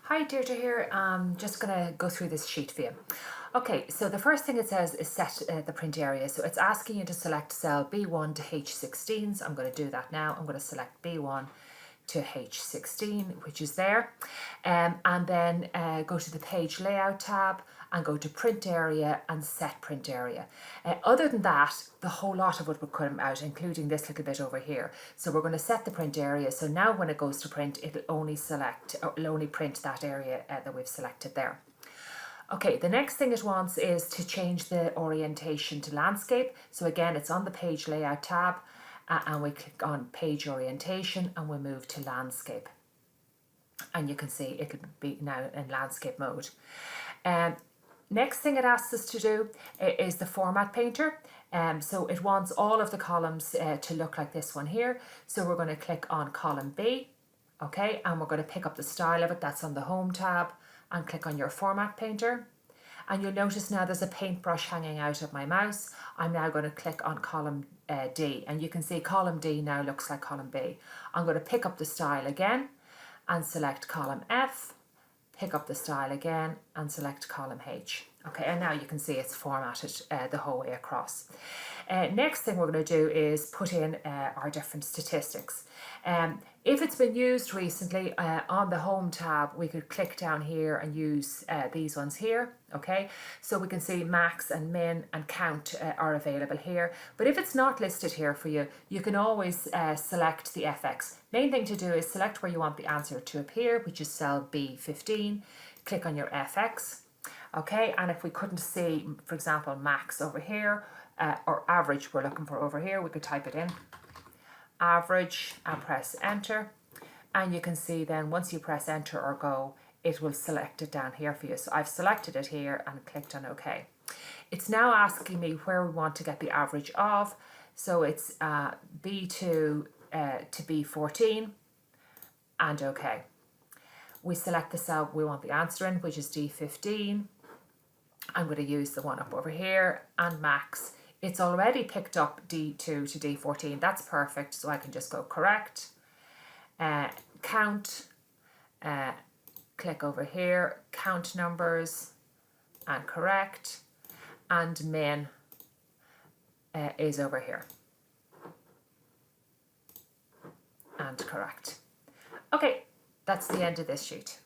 Hi, Deirdre here. I'm just going to go through this sheet for you. Okay, so the first thing it says is set the print area. So it's asking you to select cell B1 to H16. So I'm going to do that now. I'm going to select B1 to H16, which is there. And then go to the page layout tab and go to print area and set print area. Other than that, the whole lot of it will come out, including this little bit over here. So we're going to set the print area. So now when it goes to print, it'll only print that area that we've selected there. Okay, the next thing it wants is to change the orientation to landscape. So again, it's on the page layout tab and we click on page orientation and we move to landscape. And you can see it'll be now in landscape mode. Next thing it asks us to do is the format painter. So it wants all of the columns to look like this one here. So we're going to click on column B, okay, and we're going to pick up the style of it. That's on the home tab, and click on your format painter. And you'll notice now there's a paintbrush hanging out of my mouse. I'm now going to click on column D, and you can see column D now looks like column B. I'm going to pick up the style again and select column F, pick up the style again and select column H. Okay, and now you can see it's formatted the whole way across. Next thing we're going to do is put in our different statistics. If it's been used recently, on the home tab we could click down here and use these ones here. Okay, so we can see max and min and count are available here. But if it's not listed here for you, you can always select the FX. Main thing to do is select where you want the answer to appear, which is cell B15. Click on your FX. Okay, and if we couldn't see, for example, max over here, or average we're looking for over here, we could type it in, average, and press enter. And you can see then once you press enter or go, it will select it down here for you. So I've selected it here and clicked on OK. It's now asking me where we want to get the average of. So it's B2 to B14 and OK. We select the cell we want the answer in, which is D15. I'm going to use the one up over here and max. It's already picked up D2 to D14. That's perfect. So I can just go correct, count, click over here, count numbers and correct, and min is over here and correct. Okay, that's the end of this sheet.